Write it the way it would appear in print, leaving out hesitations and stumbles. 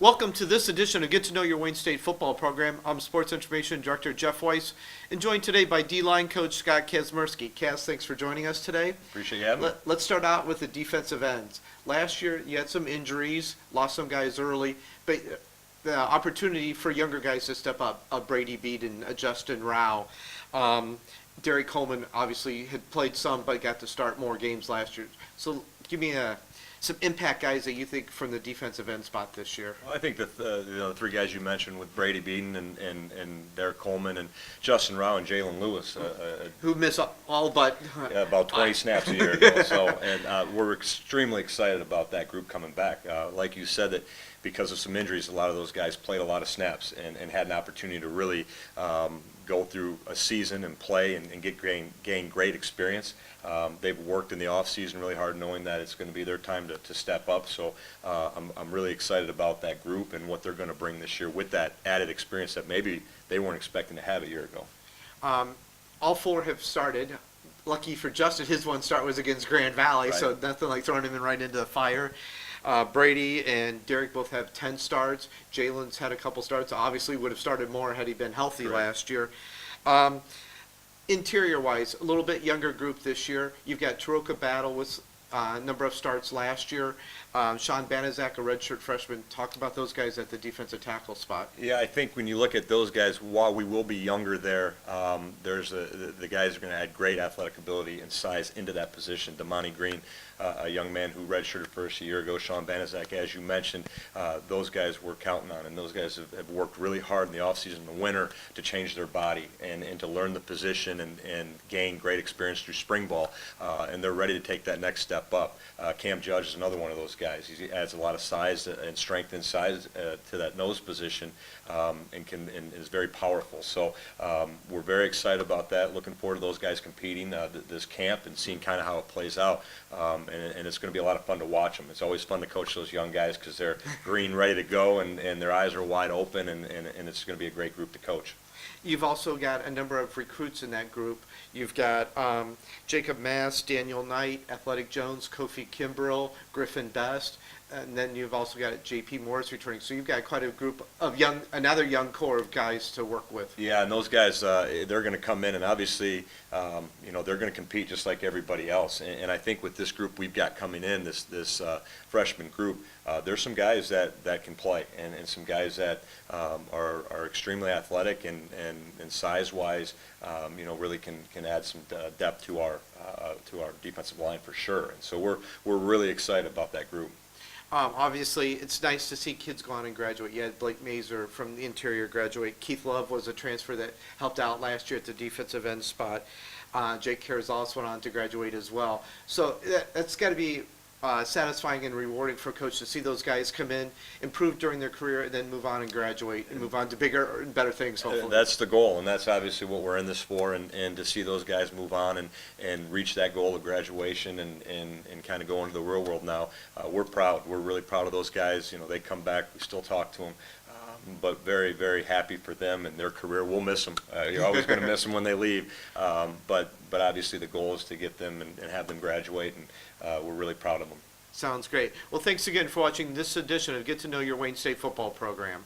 Welcome to this edition of Get to Know Your Wayne State football program. I'm Sports Information Director Jeff Weiss, and joined today by D-line coach Scott Kazmierski. Kaz, thanks for joining us today. Appreciate you having me. Let's start out with the defensive ends. Last year, you had some injuries, lost some guys early, but the opportunity for younger guys to step up, Brady Beaton, Justin Rao. Derek Coleman obviously had played some, but got to start more games last year. So give me some impact guys that you think from the defensive end spot this year. Well, I think that the three guys you mentioned with Brady Beaton and Derek Coleman and Justin Rao and Jalen Lewis, who miss all but about 20 snaps a year ago. So, and we're extremely excited about that group coming back. Like you said, that because of some injuries, a lot of those guys played a lot of snaps and had an opportunity to really go through a season and play and gain great experience. They've worked in the off season really hard, knowing that it's going to be their time to step up. So I'm really excited about that group and what they're going to bring this year with that added experience that maybe they weren't expecting to have a year ago. All four have started. Lucky for Justin, his one start was against Grand Valley, right. So nothing like throwing him right into the fire. Brady and Derek both have 10 starts. Jalen's had a couple starts. Obviously would have started more had he been healthy last year. Interior-wise, a little bit younger group this year. You've got Taroka Battle with a number of starts last year. Sean Banaszak, a redshirt freshman. Talk about those guys at the defensive tackle spot. Yeah, I think when you look at those guys, while we will be younger there, there's the guys are going to add great athletic ability and size into that position. Monty Green, a young man who redshirted first a year ago. Sean Banaszak, as you mentioned, those guys we're counting on, and those guys have worked really hard in the offseason in the winter to change their body and to learn the position and gain great experience through spring ball, and they're ready to take that next step up. Cam Judge is another one of those guys. He adds a lot of size and strength and size to that nose position, and is very powerful. So we're very excited about that. Looking forward to those guys competing this camp and seeing kind of how it plays out. And it's going to be a lot of fun to watch them. It's always fun to coach those young guys because they're green, ready to go, and their eyes are wide open, and it's going to be a great group to coach. You've also got a number of recruits in that group. You've got Jacob Mass, Daniel Knight, Athletic Jones, Kofi Kimbrell, Griffin Best, and then you've also got J.P. Morris returning. So you've got quite a group of another young core of guys to work with. Yeah, and those guys, they're going to come in, and obviously, they're going to compete just like everybody else. And I think with this group we've got coming in, this freshman group, there's some guys that can play, and some guys that are extremely athletic and size-wise, really can add some depth to our defensive line for sure. And so we're really excited about that group. Obviously, it's nice to see kids go on and graduate. You had Blake Mazer from the interior graduate. Keith Love was a transfer that helped out last year at the defensive end spot. Jake Carrizales went on to graduate as well. So that's got to be satisfying and rewarding for a coach to see those guys come in, improve during their career, and then move on and graduate and move on to bigger and better things, hopefully. That's the goal, and that's obviously what we're in this for, and to see those guys move on and reach that goal of graduation and kind of go into the real world now. We're proud. We're really proud of those guys. They come back. We still talk to them. But very, very happy for them and their career. We'll miss them. You're always going to miss them when they leave. But obviously the goal is to get them and have them graduate, and we're really proud of them. Sounds great. Well, thanks again for watching this edition of Get to Know Your Wayne State football program.